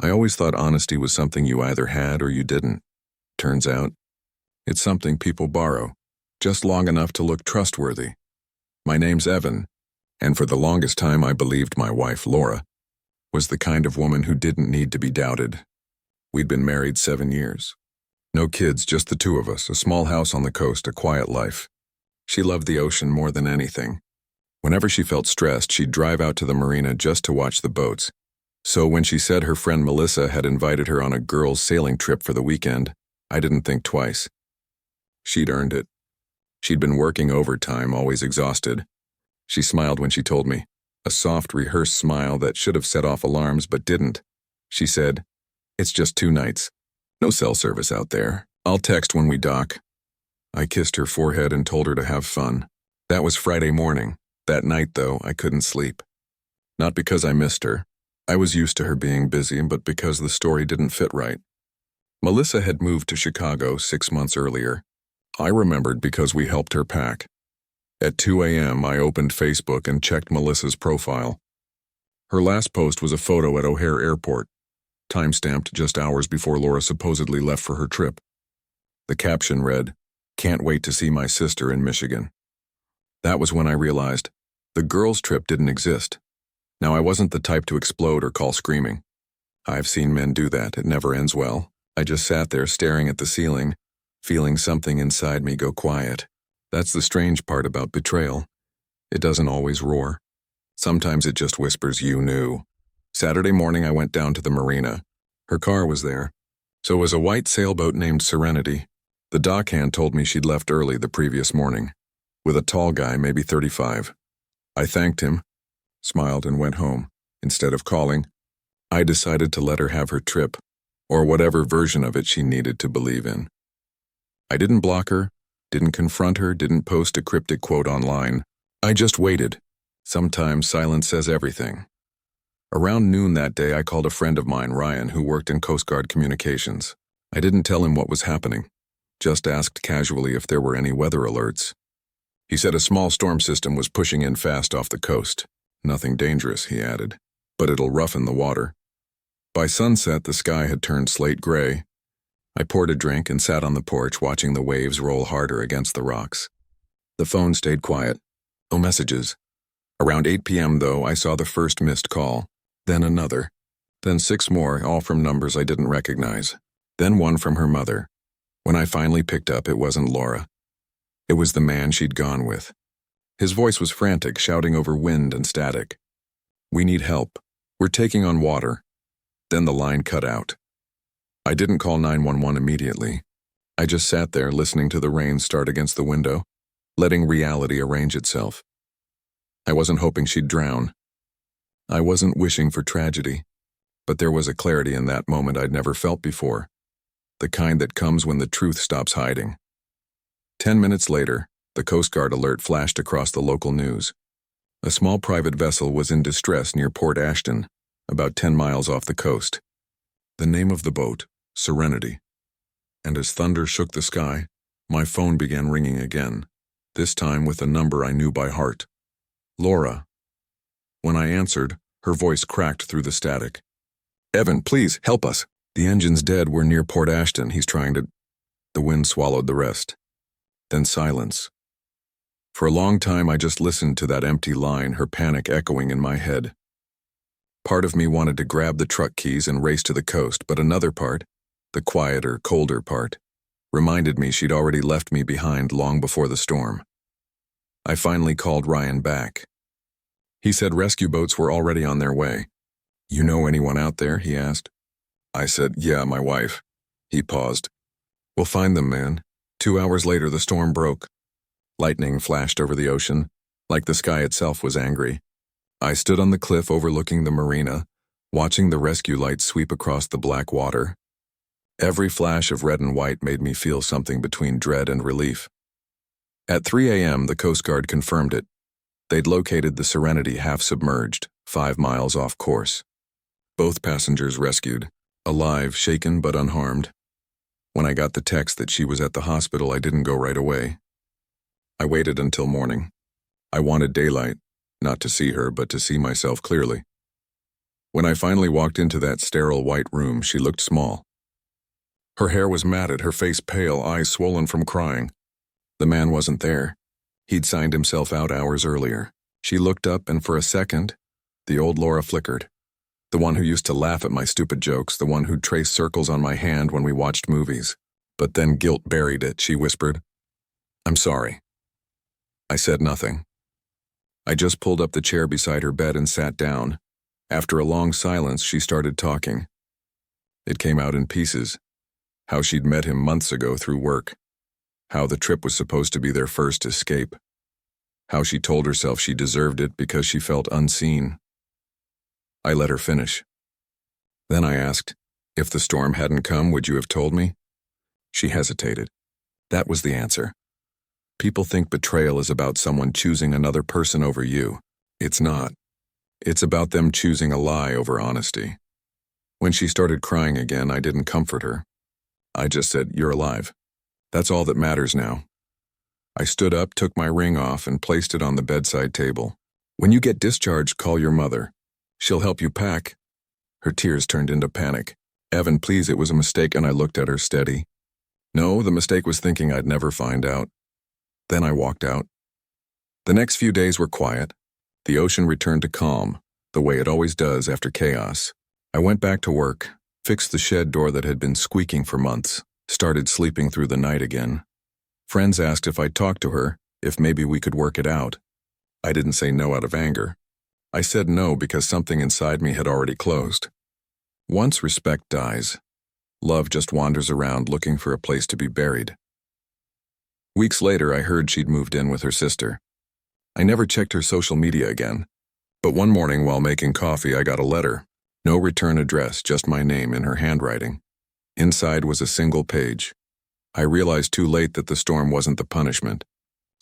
I always thought honesty was something you either had or you didn't. Turns out, it's something people borrow, just long enough to look trustworthy. My name's Evan, and for the longest time I believed my wife, Laura, was the kind of woman who didn't need to be doubted. We'd been married 7 years. No kids, just the two of us, a small house on the coast, a quiet life. She loved the ocean more than anything. Whenever she felt stressed, she'd drive out to the marina just to watch the boats. So when she said her friend Melissa had invited her on a girls' sailing trip for the weekend, I didn't think twice. She'd earned it. She'd been working overtime, always exhausted. She smiled when she told me, a soft, rehearsed smile that should have set off alarms but didn't. She said, "It's just 2 nights. No cell service out there. I'll text when we dock." I kissed her forehead and told her to have fun. That was Friday morning. That night, though, I couldn't sleep. Not because I missed her. I was used to her being busy, but because the story didn't fit right. Melissa had moved to Chicago 6 months earlier. I remembered because we helped her pack. At 2 a.m., I opened Facebook and checked Melissa's profile. Her last post was a photo at O'Hare Airport, time-stamped just hours before Laura supposedly left for her trip. The caption read, "Can't wait to see my sister in Michigan." That was when I realized the girls' trip didn't exist. Now, I wasn't the type to explode or call screaming. I've seen men do that. It never ends well. I just sat there staring at the ceiling, feeling something inside me go quiet. That's the strange part about betrayal. It doesn't always roar. Sometimes it just whispers, "You knew." Saturday morning, I went down to the marina. Her car was there. So was a white sailboat named Serenity. The dockhand told me she'd left early the previous morning, with a tall guy, maybe 35. I thanked him, smiled, and went home. Instead of calling, I decided to let her have her trip, or whatever version of it she needed to believe in. I didn't block her, didn't confront her, didn't post a cryptic quote online. I just waited. Sometimes silence says everything. Around noon that day, I called a friend of mine, Ryan, who worked in Coast Guard communications. I didn't tell him what was happening, just asked casually if there were any weather alerts. He said a small storm system was pushing in fast off the coast. Nothing dangerous, he added, but it'll roughen the water. By sunset, the sky had turned slate gray. I poured a drink and sat on the porch watching the waves roll harder against the rocks. The phone stayed quiet. No messages. Around 8 p.m., though, I saw the first missed call, then another, then 6 more, all from numbers I didn't recognize, then one from her mother. When I finally picked up, it wasn't Laura. It was the man she'd gone with. His voice was frantic, shouting over wind and static. "We need help. We're taking on water." Then the line cut out. I didn't call 911 immediately. I just sat there listening to the rain start against the window, letting reality arrange itself. I wasn't hoping she'd drown. I wasn't wishing for tragedy, but there was a clarity in that moment I'd never felt before, the kind that comes when the truth stops hiding. 10 minutes later, the Coast Guard alert flashed across the local news. A small private vessel was in distress near Port Ashton, about 10 miles off the coast. The name of the boat, Serenity. And as thunder shook the sky, my phone began ringing again, this time with a number I knew by heart. Laura. When I answered, her voice cracked through the static. "Evan, please, help us. The engine's dead. We're near Port Ashton. He's trying to—" The wind swallowed the rest. Then silence. For a long time, I just listened to that empty line, her panic echoing in my head. Part of me wanted to grab the truck keys and race to the coast, but another part, the quieter, colder part, reminded me she'd already left me behind long before the storm. I finally called Ryan back. He said rescue boats were already on their way. "You know anyone out there?" he asked. I said, "Yeah, my wife." He paused. "We'll find them, man." 2 hours later, the storm broke. Lightning flashed over the ocean, like the sky itself was angry. I stood on the cliff overlooking the marina, watching the rescue lights sweep across the black water. Every flash of red and white made me feel something between dread and relief. At 3 a.m., the Coast Guard confirmed it. They'd located the Serenity half-submerged, 5 miles off course. Both passengers rescued, alive, shaken but unharmed. When I got the text that she was at the hospital, I didn't go right away. I waited until morning. I wanted daylight, not to see her, but to see myself clearly. When I finally walked into that sterile white room, she looked small. Her hair was matted, her face pale, eyes swollen from crying. The man wasn't there. He'd signed himself out hours earlier. She looked up, and for a second, the old Laura flickered. The one who used to laugh at my stupid jokes, the one who'd trace circles on my hand when we watched movies. But then guilt buried it, she whispered. "I'm sorry." I said nothing. I just pulled up the chair beside her bed and sat down. After a long silence, she started talking. It came out in pieces. How she'd met him months ago through work. How the trip was supposed to be their first escape. How she told herself she deserved it because she felt unseen. I let her finish. Then I asked, "If the storm hadn't come, would you have told me?" She hesitated. That was the answer. People think betrayal is about someone choosing another person over you. It's not. It's about them choosing a lie over honesty. When she started crying again, I didn't comfort her. I just said, "You're alive. That's all that matters now." I stood up, took my ring off, and placed it on the bedside table. "When you get discharged, call your mother. She'll help you pack." Her tears turned into panic. "Evan, please, it was a mistake," and I looked at her steady. No, the mistake was thinking I'd never find out. Then I walked out. The next few days were quiet. The ocean returned to calm, the way it always does after chaos. I went back to work, fixed the shed door that had been squeaking for months, started sleeping through the night again. Friends asked if I'd talk to her, if maybe we could work it out. I didn't say no out of anger. I said no because something inside me had already closed. Once respect dies, love just wanders around looking for a place to be buried. Weeks later, I heard she'd moved in with her sister. I never checked her social media again. But one morning while making coffee, I got a letter. No return address, just my name in her handwriting. Inside was a single page. I realized too late that the storm wasn't the punishment.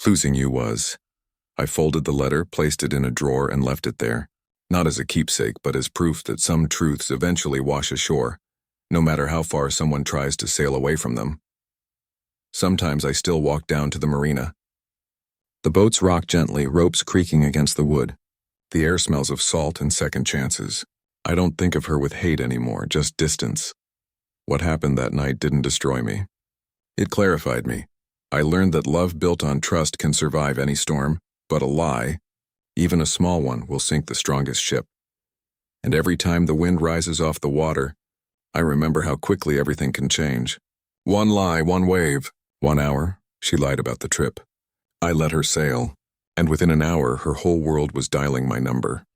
Losing you was. I folded the letter, placed it in a drawer, and left it there. Not as a keepsake, but as proof that some truths eventually wash ashore, no matter how far someone tries to sail away from them. Sometimes I still walk down to the marina. The boats rock gently, ropes creaking against the wood. The air smells of salt and second chances. I don't think of her with hate anymore, just distance. What happened that night didn't destroy me. It clarified me. I learned that love built on trust can survive any storm, but a lie, even a small one, will sink the strongest ship. And every time the wind rises off the water, I remember how quickly everything can change. One lie, one wave, 1 hour, she lied about the trip. I let her sail, and within an hour her whole world was dialing my number.